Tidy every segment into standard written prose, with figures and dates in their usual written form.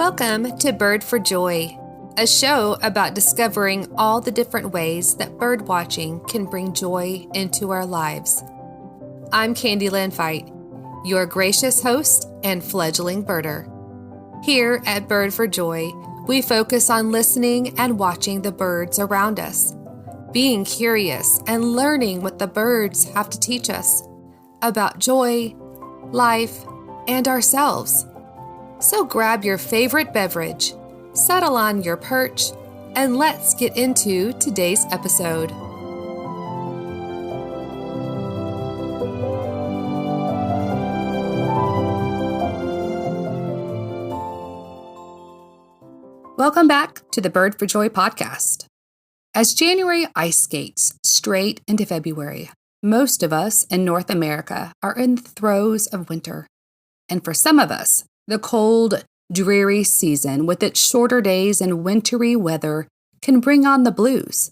Welcome to Bird for Joy, a show about discovering all the different ways that bird watching can bring joy into our lives. I'm Candilynn Fite, your gracious host and fledgling birder. Here at Bird for Joy, we focus on listening and watching the birds around us, being curious and learning what the birds have to teach us about joy, life, and ourselves. So grab your favorite beverage, settle on your perch, and let's get into today's episode. Welcome back to the Bird for Joy podcast. As January ice skates straight into February, most of us in North America are in the throes of winter. And for some of us, the cold, dreary season with its shorter days and wintry weather can bring on the blues.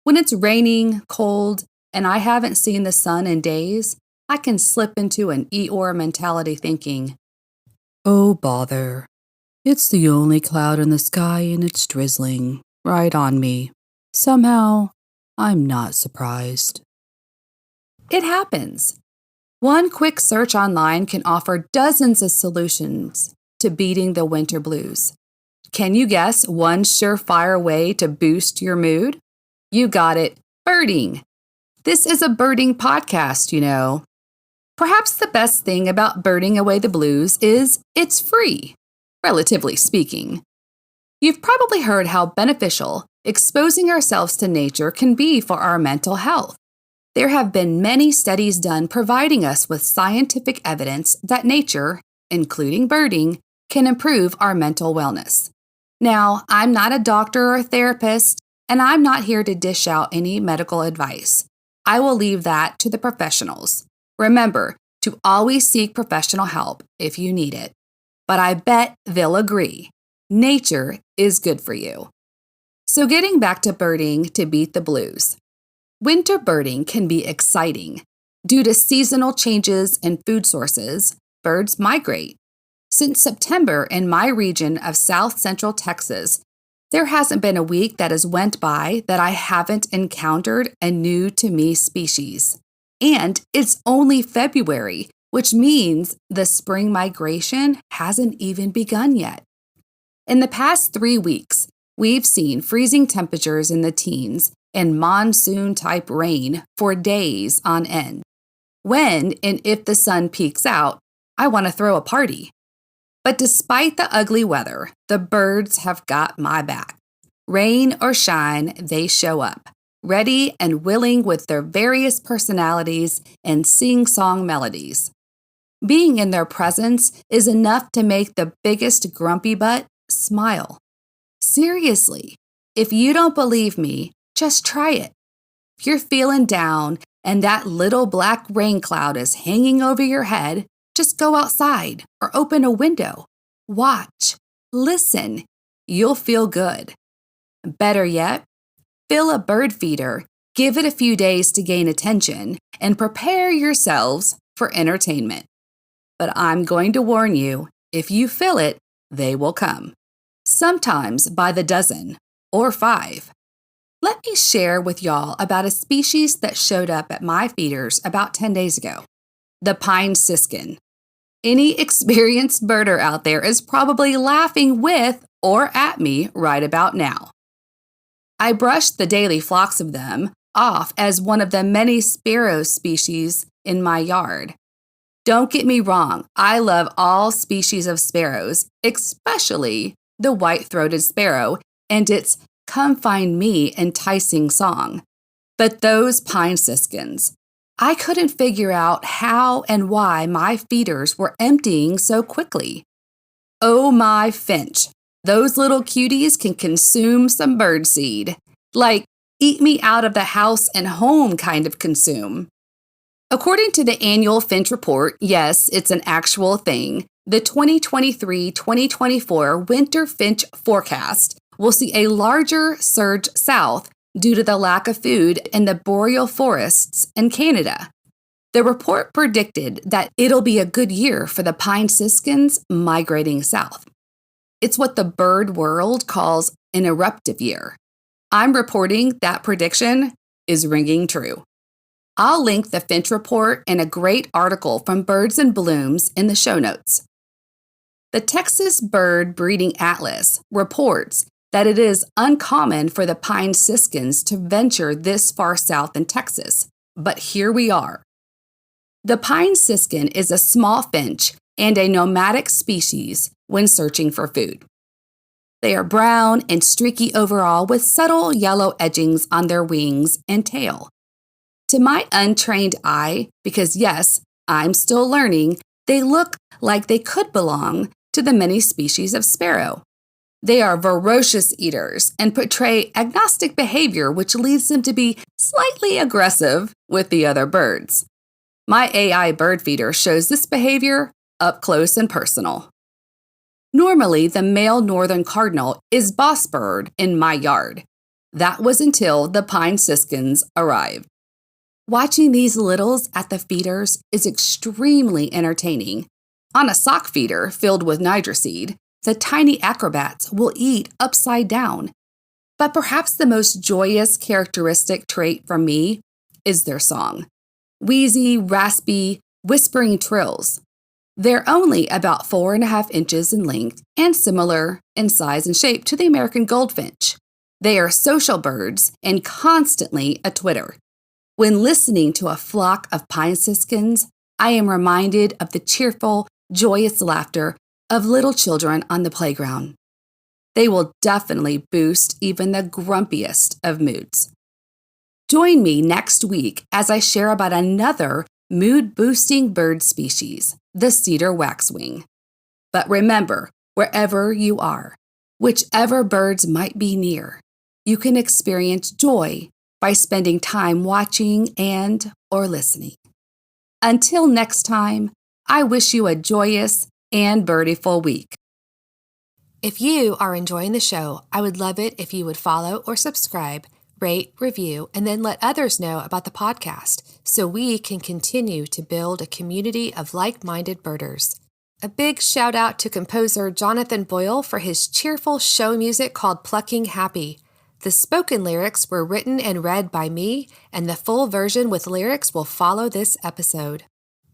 When it's raining, cold, and I haven't seen the sun in days, I can slip into an Eeyore mentality thinking, "Oh, bother. It's the only cloud in the sky and it's drizzling right on me. Somehow, I'm not surprised." It happens. One quick search online can offer dozens of solutions to beating the winter blues. Can you guess one surefire way to boost your mood? You got it, birding. This is a birding podcast, you know. Perhaps the best thing about birding away the blues is it's free, relatively speaking. You've probably heard how beneficial exposing ourselves to nature can be for our mental health. There have been many studies done providing us with scientific evidence that nature, including birding, can improve our mental wellness. Now, I'm not a doctor or a therapist, and I'm not here to dish out any medical advice. I will leave that to the professionals. Remember to always seek professional help if you need it. But I bet they'll agree. Nature is good for you. So getting back to birding to beat the blues. Winter birding can be exciting. Due to seasonal changes in food sources, birds migrate. Since September in my region of South Central Texas, there hasn't been a week that has went by that I haven't encountered a new to me species. And it's only February, which means the spring migration hasn't even begun yet. In the past 3 weeks, we've seen freezing temperatures in the teens and monsoon-type rain for days on end. When and if the sun peeks out, I want to throw a party. But despite the ugly weather, the birds have got my back. Rain or shine, they show up, ready and willing with their various personalities and sing-song melodies. Being in their presence is enough to make the biggest grumpy butt smile. Seriously, if you don't believe me, just try it. If you're feeling down and that little black rain cloud is hanging over your head, just go outside or open a window. Watch, listen. You'll feel good. Better yet, fill a bird feeder, give it a few days to gain attention, and prepare yourselves for entertainment. But I'm going to warn you, if you fill it, they will come. Sometimes by the dozen or 5. Let me share with y'all about a species that showed up at my feeders about 10 days ago, the pine siskin. Any experienced birder out there is probably laughing with or at me right about now. I brushed the daily flocks of them off as one of the many sparrow species in my yard. Don't get me wrong, I love all species of sparrows, especially the white-throated sparrow and its "Come Find Me" enticing song. But those pine siskins, I couldn't figure out how and why my feeders were emptying so quickly. Oh my finch, those little cuties can consume some birdseed. Like, eat me out of the house and home kind of consume. According to the annual finch report, yes, it's an actual thing, the 2023-2024 winter finch forecast will see a larger surge south due to the lack of food in the boreal forests in Canada. The report predicted that it'll be a good year for the pine siskins migrating south. It's what the bird world calls an eruptive year. I'm reporting that prediction is ringing true. I'll link the Finch report and a great article from Birds and Blooms in the show notes. The Texas Bird Breeding Atlas reports that it is uncommon for the pine siskins to venture this far south in Texas, but here we are. The pine siskin is a small finch and a nomadic species when searching for food. They are brown and streaky overall with subtle yellow edgings on their wings and tail. To my untrained eye, because yes, I'm still learning, they look like they could belong to the many species of sparrow. They are voracious eaters and portray agnostic behavior, which leads them to be slightly aggressive with the other birds. My AI bird feeder shows this behavior up close and personal. Normally, the male northern cardinal is boss bird in my yard. That was until the pine siskins arrived. Watching these littles at the feeders is extremely entertaining. On a sock feeder filled with nigroseed, the tiny acrobats will eat upside down. But perhaps the most joyous characteristic trait for me is their song. Wheezy, raspy, whispering trills. They're only about 4.5 inches in length and similar in size and shape to the American goldfinch. They are social birds and constantly a twitter. When listening to a flock of pine siskins, I am reminded of the cheerful, joyous laughter of little children on the playground. They will definitely boost even the grumpiest of moods. Join me next week as I share about another mood-boosting bird species, the cedar waxwing. But remember, wherever you are, whichever birds might be near, you can experience joy by spending time watching or listening. Until next time, I wish you a joyous and birdie-full week. If you are enjoying the show, I would love it if you would follow or subscribe, rate, review, and then let others know about the podcast so we can continue to build a community of like-minded birders. A big shout out to composer Jonathan Boyle for his cheerful show music called Plucking Happy. The spoken lyrics were written and read by me, and the full version with lyrics will follow this episode.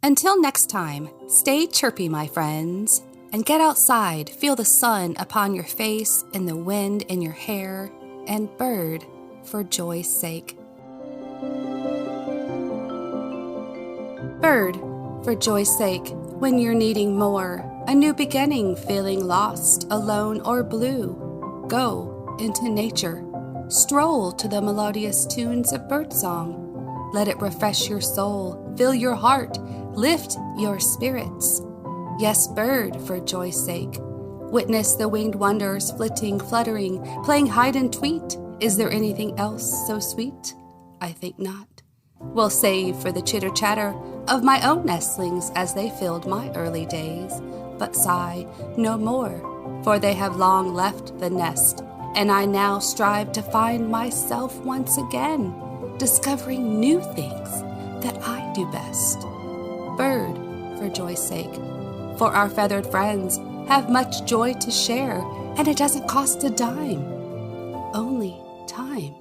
Until next time, stay chirpy, my friends, and get outside, feel the sun upon your face and the wind in your hair, and bird for joy's sake. Bird for joy's sake, when you're needing more, a new beginning, feeling lost, alone, or blue, go into nature. Stroll to the melodious tunes of birdsong. Let it refresh your soul, fill your heart, lift your spirits. Yes, bird, for joy's sake. Witness the winged wonders, flitting, fluttering, playing hide and tweet. Is there anything else so sweet? I think not. We'll save for the chitter-chatter of my own nestlings as they filled my early days. But sigh no more, for they have long left the nest, and I now strive to find myself once again, discovering new things that I do best. Bird, for joy's sake, for our feathered friends have much joy to share, and it doesn't cost a dime, only time.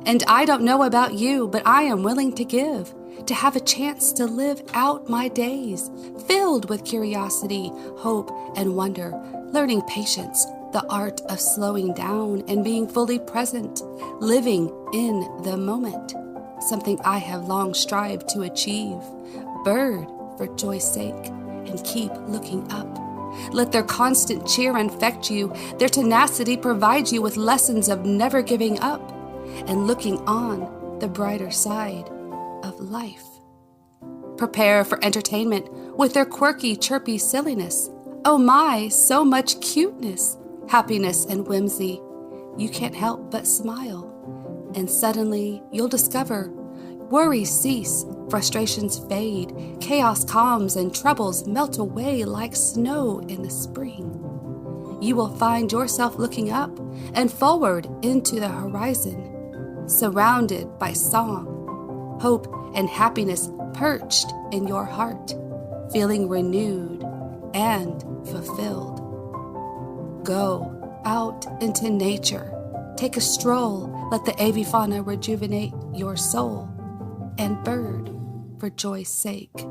And I don't know about you, but I am willing to give, to have a chance to live out my days, filled with curiosity, hope, and wonder, learning patience, the art of slowing down and being fully present, living in the moment, something I have long strived to achieve. Bird, for joy's sake, and keep looking up. Let their constant cheer infect you, their tenacity provide you with lessons of never giving up and looking on the brighter side of life. Prepare for entertainment with their quirky, chirpy silliness. Oh my, so much cuteness, happiness, and whimsy. You can't help but smile. And suddenly you'll discover worries cease, frustrations fade, chaos calms, and troubles melt away like snow in the spring. You will find yourself looking up and forward into the horizon, surrounded by song, hope, and happiness perched in your heart, feeling renewed and fulfilled. Go out into nature. Take a stroll. Let the avifauna rejuvenate your soul. And bird, for joy's sake,